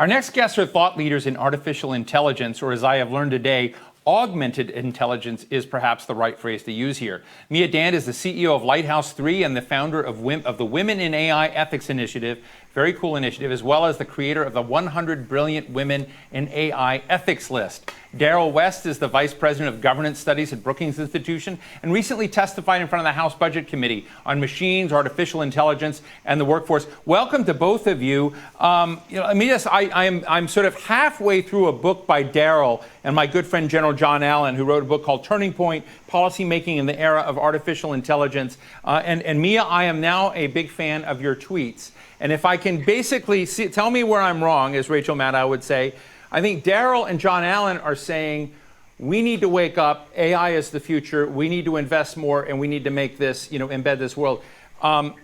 Our next guests are thought leaders in artificial intelligence, or as I have learned today, augmented intelligence is perhaps the right phrase to use here. Mia Dand is the CEO of Lighthouse 3 and the founder of the Women in AI Ethics Initiative, very cool initiative, as well as the creator of the 100 Brilliant Women in AI Ethics list. Darrell West is the Vice President of Governance Studies at Brookings Institution and recently testified in front of the House Budget Committee on machines, artificial intelligence, and the workforce. Welcome to both of you. I'm sort of halfway through a book by Darrell and my good friend General John Allen, who wrote a book called Turning Point: Policymaking in the Era of Artificial Intelligence. And Mia, I am now a big fan of your tweets. And if I can basically tell me where I'm wrong, as Rachel Maddow would say, I think Darrell and John Allen are saying we need to wake up. AI is the future. We need to invest more, and we need to make this, embed this world.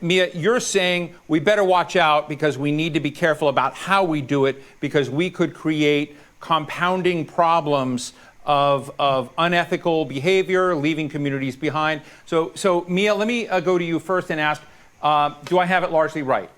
Mia, you're saying we better watch out because we need to be careful about how we do it, because we could create compounding problems of unethical behavior, leaving communities behind. So Mia, let me go to you first and ask, do I have it largely right?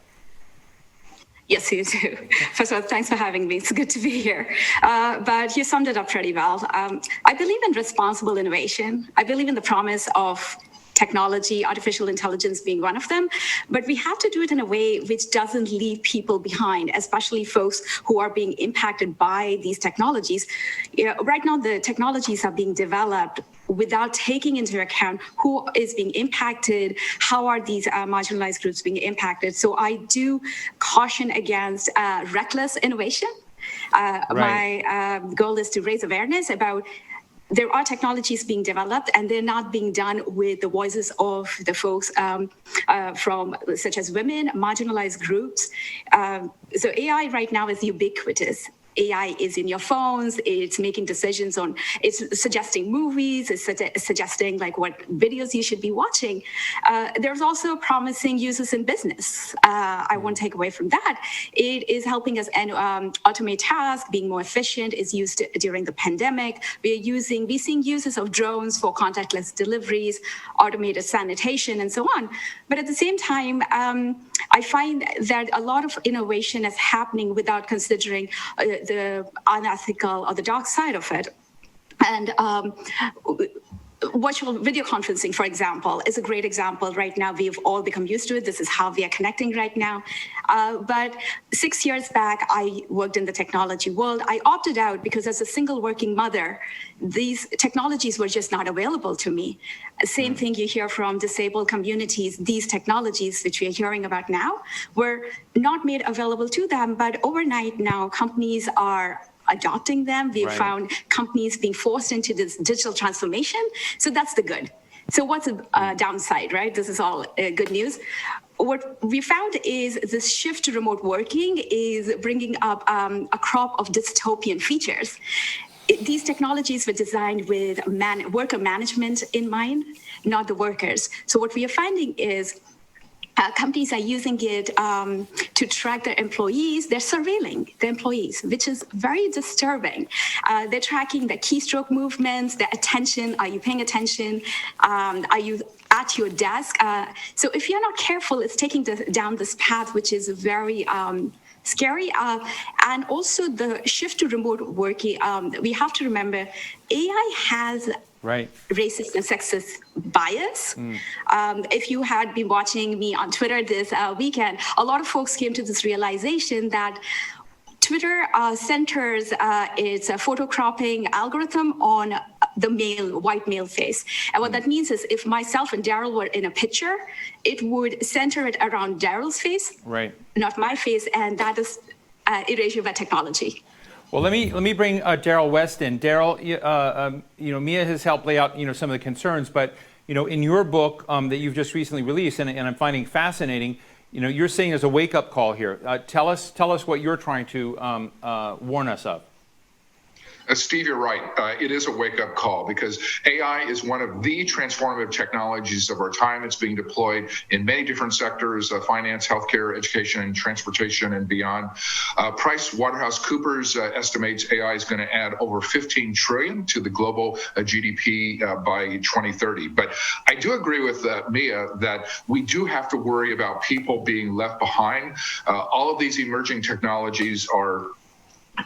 Yes, you do. First of all, thanks for having me. It's good to be here. But you summed it up pretty well. I believe in responsible innovation. I believe in the promise of technology, artificial intelligence being one of them. But we have to do it in a way which doesn't leave people behind, especially folks who are being impacted by these technologies. Right now, the technologies are being developed without taking into account who is being impacted, how are these marginalized groups being impacted. So I do caution against reckless innovation. My goal is to raise awareness about there are technologies being developed and they're not being done with the voices of the folks from such as women, marginalized groups. So AI right now is ubiquitous. AI is in your phones, it's making decisions on, it's suggesting movies, it's suggesting like what videos you should be watching. There's also promising uses in business. I won't take away from that. It is helping us automate tasks, being more efficient, is used during the pandemic. We're seeing uses of drones for contactless deliveries, automated sanitation, and so on. But at the same time, I find that a lot of innovation is happening without considering the unethical or the dark side of it. And virtual video conferencing, for example, is a great example. Right now, we've all become used to it. This is how we are connecting right now. But 6 years back, I worked in the technology world. I opted out because as a single working mother, these technologies were just not available to me. Same thing you hear from disabled communities. These technologies, which we are hearing about now, were not made available to them. But overnight now, companies are adopting them. We've found companies being forced into this digital transformation. So that's the good. So what's the downside, right? This is all good news. What we found is this shift to remote working is bringing up a crop of dystopian features. These technologies were designed with worker management in mind, not the workers. So what we are finding is companies are using it to track their employees. They're surveilling the employees, which is very disturbing. They're tracking their keystroke movements, their attention. Are you paying attention? Are you at your desk? So if you're not careful, it's taking down this path, which is very scary. And also the shift to remote working, we have to remember AI has racist and sexist bias. If you had been watching me on Twitter this weekend, a lot of folks came to this realization that Twitter centers its photo cropping algorithm on the white male face. And what that means is if myself and Darrell were in a picture, it would center it around Darrell's face, not my face. And that is erasure by technology. Well, let me bring Darrell West in. Darrell, Mia has helped lay out some of the concerns, but in your book that you've just recently released, and I'm finding fascinating, you're saying there's a wake-up call here. Tell us what you're trying to warn us of. Steve, you're right. It is a wake-up call because AI is one of the transformative technologies of our time. It's being deployed in many different sectors, finance, healthcare, education, and transportation, and beyond. PricewaterhouseCoopers estimates AI is going to add over $15 trillion to the global GDP by 2030. But I do agree with Mia that we do have to worry about people being left behind. All of these emerging technologies are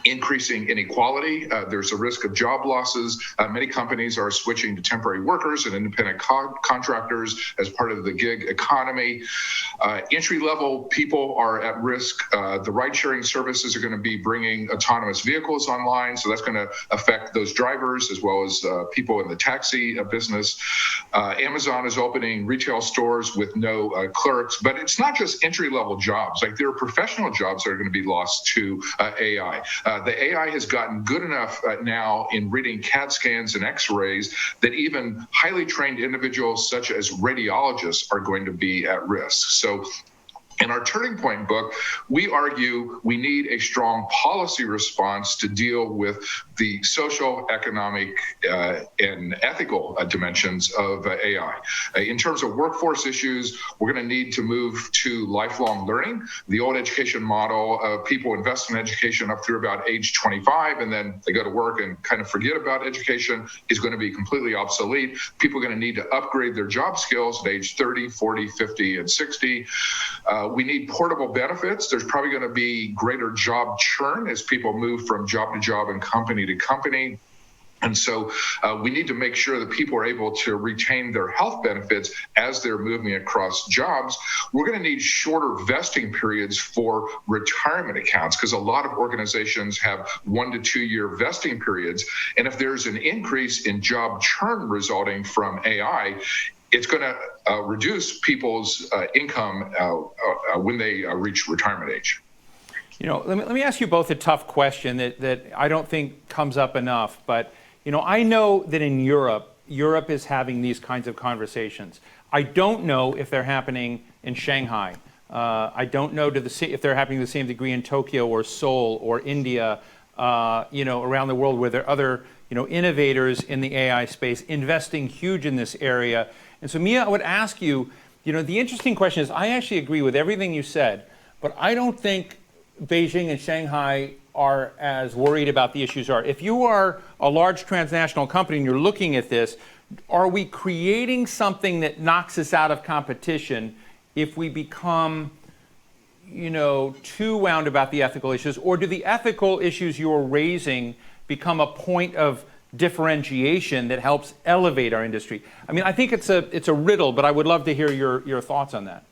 increasing inequality. There's a risk of job losses. Many companies are switching to temporary workers and independent contractors as part of the gig economy. Entry-level people are at risk. The ride-sharing services are going to be bringing autonomous vehicles online, so that's going to affect those drivers as well as people in the taxi business. Amazon is opening retail stores with no clerks, but it's not just entry-level jobs. Like, there are professional jobs that are going to be lost to AI. The AI has gotten good enough now in reading CAT scans and X-rays that even highly trained individuals such as radiologists are going to be at risk. So in our Turning Point book, we argue we need a strong policy response to deal with the social, economic, and ethical dimensions of AI. In terms of workforce issues, we're going to need to move to lifelong learning. The old education model of people invest in education up through about age 25, and then they go to work and kind of forget about education is going to be completely obsolete. People are going to need to upgrade their job skills at age 30, 40, 50, and 60. We need portable benefits. There's probably going to be greater job churn as people move from job to job and company to company. And so we need to make sure that people are able to retain their health benefits as they're moving across jobs. We're going to need shorter vesting periods for retirement accounts because a lot of organizations have 1 to 2 year vesting periods. And if there's an increase in job churn resulting from AI, it's going to reduce people's income when they reach retirement age. You know, let me ask you both a tough question that I don't think comes up enough. But, you know, I know that in Europe is having these kinds of conversations. I don't know if they're happening in Shanghai. I don't know if they're happening to the same degree in Tokyo or Seoul or India, you know, around the world where there are other, you know, innovators in the AI space investing huge in this area. And so, Mia, I would ask you, you know, the interesting question is, I actually agree with everything you said, but I don't think Beijing and Shanghai are as worried about the issues are. If you are a large transnational company and you're looking at this, are we creating something that knocks us out of competition if we become, you know, too wound about the ethical issues? Or do the ethical issues you're raising become a point of differentiation that helps elevate our industry? I mean, I think it's a riddle, but I would love to hear your thoughts on that.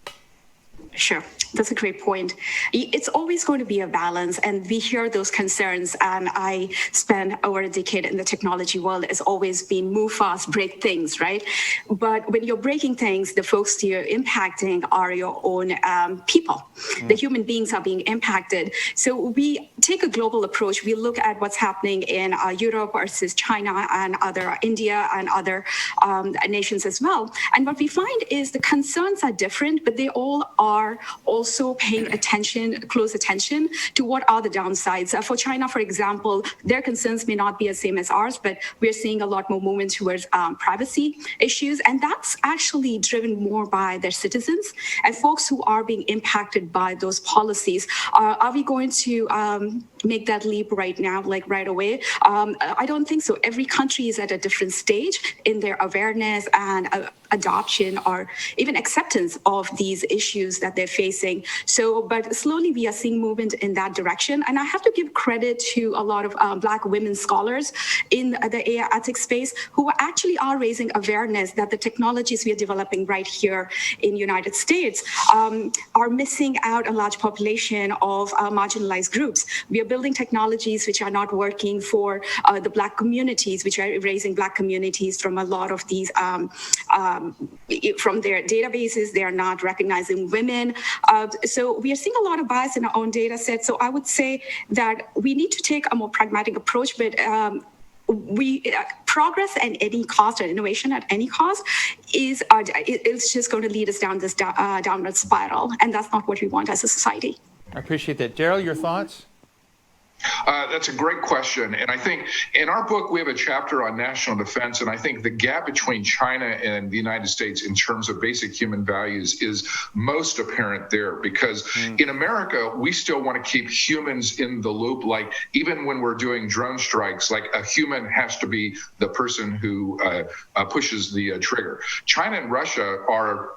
Sure. That's a great point. It's always going to be a balance, and we hear those concerns. And I spent over a decade in the technology world. It's always been move fast, break things, right? But when you're breaking things, the folks you're impacting are your own people. The human beings are being impacted. So we take a global approach. We look at what's happening in Europe versus China and other India and other nations as well. And what we find is the concerns are different, but they all are also paying close attention to what are the downsides. For China, for example, their concerns may not be the same as ours, but we're seeing a lot more movement towards privacy issues. And that's actually driven more by their citizens and folks who are being impacted by those policies. Are we going to make that leap right now, like right away? I don't think so. Every country is at a different stage in their awareness and adoption or even acceptance of these issues that they're facing. So, but slowly we are seeing movement in that direction. And I have to give credit to a lot of Black women scholars in the AI ethics space who actually are raising awareness that the technologies we are developing right here in the United States are missing out a large population of marginalized groups. We are building technologies which are not working for the Black communities, which are erasing Black communities from a lot of these, from their databases. They are not recognizing women. So we are seeing a lot of bias in our own data set. So I would say that we need to take a more pragmatic approach, but progress at any cost or innovation at any cost it's just going to lead us down this downward spiral. And that's not what we want as a society. I appreciate that. Darrell, your thoughts? That's a great question. And I think in our book, we have a chapter on national defense. And I think the gap between China and the United States in terms of basic human values is most apparent there, because in America, we still want to keep humans in the loop. Like, even when we're doing drone strikes, like, a human has to be the person who pushes the trigger. China and Russia are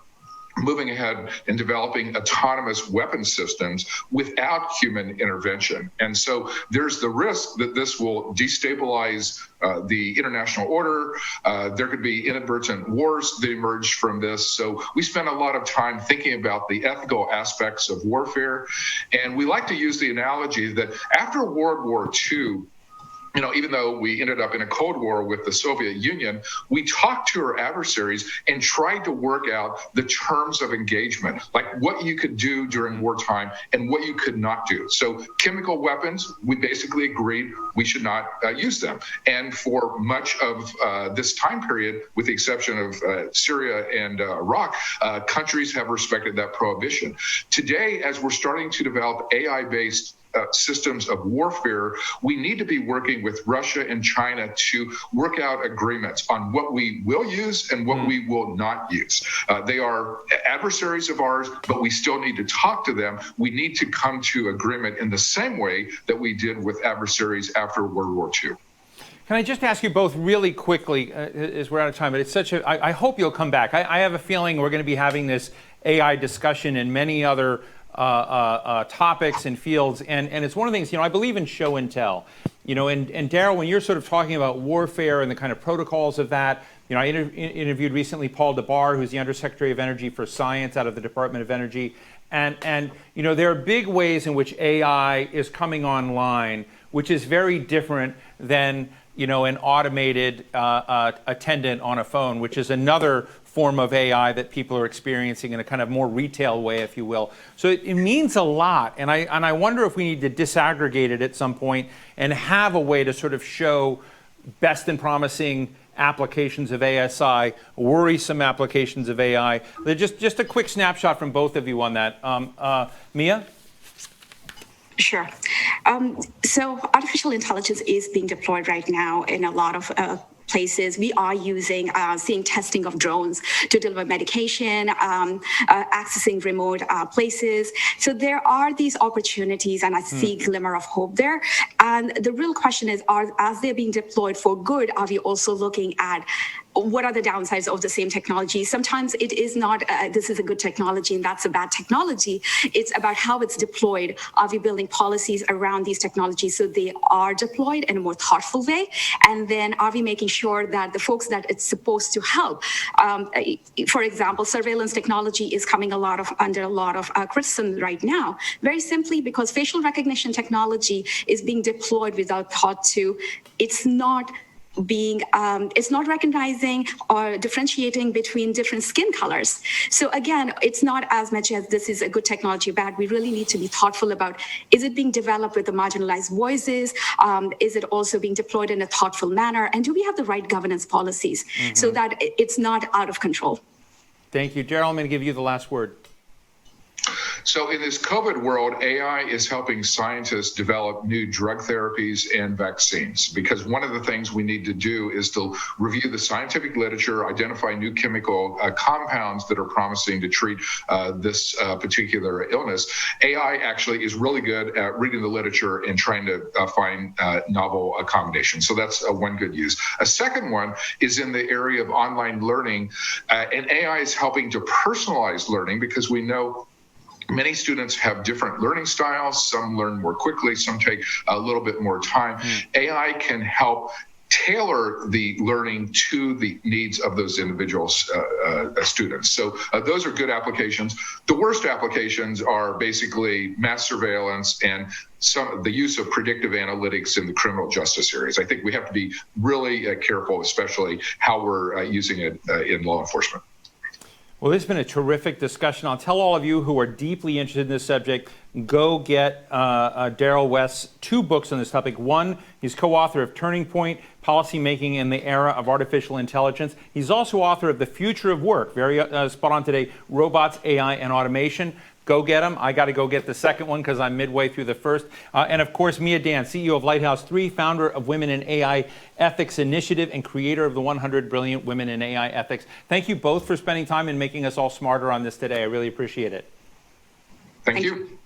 moving ahead and developing autonomous weapon systems without human intervention. And so there's the risk that this will destabilize the international order. There could be inadvertent wars that emerge from this. So we spend a lot of time thinking about the ethical aspects of warfare. And we like to use the analogy that after World War II, even though we ended up in a Cold War with the Soviet Union, we talked to our adversaries and tried to work out the terms of engagement, like what you could do during wartime and what you could not do. So chemical weapons, we basically agreed we should not use them. And for much of this time period, with the exception of Syria and Iraq, countries have respected that prohibition. Today, as we're starting to develop AI-based systems of warfare, we need to be working with Russia and China to work out agreements on what we will use and what we will not use. They are adversaries of ours, but we still need to talk to them. We need to come to agreement in the same way that we did with adversaries after World War II. Can I just ask you both really quickly, as we're out of time, but it's such a, I hope you'll come back. I have a feeling we're going to be having this AI discussion and many other topics and fields, and it's one of the things, I believe in show and tell, and Darrell, when you're sort of talking about warfare and the kind of protocols of that, I interviewed recently Paul DeBar, who's the Undersecretary of Energy for Science out of the Department of Energy, and there are big ways in which AI is coming online, which is very different than an automated attendant on a phone, which is another form of AI that people are experiencing in a kind of more retail way, if you will. So it means a lot, and I wonder if we need to disaggregate it at some point and have a way to sort of show best and promising applications of ASI, worrisome applications of AI. Just a quick snapshot from both of you on that. Mia? Sure. So artificial intelligence is being deployed right now in a lot of places. We are seeing testing of drones to deliver medication, accessing remote places. So there are these opportunities, and I see a glimmer of hope there. And the real question is, as they're being deployed for good, are we also looking at what are the downsides of the same technology? Sometimes it is not, this is a good technology and that's a bad technology. It's about how it's deployed. Are we building policies around these technologies so they are deployed in a more thoughtful way? And then are we making sure that the folks that it's supposed to help, for example, surveillance technology is coming under a lot of criticism right now, very simply because facial recognition technology is being deployed without thought to. It's not recognizing or differentiating between different skin colors. So again, it's not as much as this is a good technology or bad. We really need to be thoughtful about, is it being developed with the marginalized voices? Is it also being deployed in a thoughtful manner? And do we have the right governance policies so that it's not out of control? Thank you. Darrell, I'm going to give you the last word. So in this COVID world, AI is helping scientists develop new drug therapies and vaccines, because one of the things we need to do is to review the scientific literature, identify new chemical compounds that are promising to treat this particular illness. AI actually is really good at reading the literature and trying to find novel combinations. So that's one good use. A second one is in the area of online learning, and AI is helping to personalize learning, because we know many students have different learning styles. Some learn more quickly, some take a little bit more time. AI can help tailor the learning to the needs of those individual students. So those are good applications. The worst applications are basically mass surveillance and the use of predictive analytics in the criminal justice areas. I think we have to be really careful, especially how we're using it in law enforcement. Well, this has been a terrific discussion. I'll tell all of you who are deeply interested in this subject, go get Darrell West's 2 books on this topic. One, he's co-author of Turning Point, Policymaking in the Era of Artificial Intelligence. He's also author of The Future of Work, very spot on today, Robots, AI, and Automation. Go get them. I got to go get the second one because I'm midway through the first. And of course, Mia Dan, CEO of Lighthouse 3, founder of Women in AI Ethics Initiative, and creator of the 100 Brilliant Women in AI Ethics. Thank you both for spending time and making us all smarter on this today. I really appreciate it. Thank you.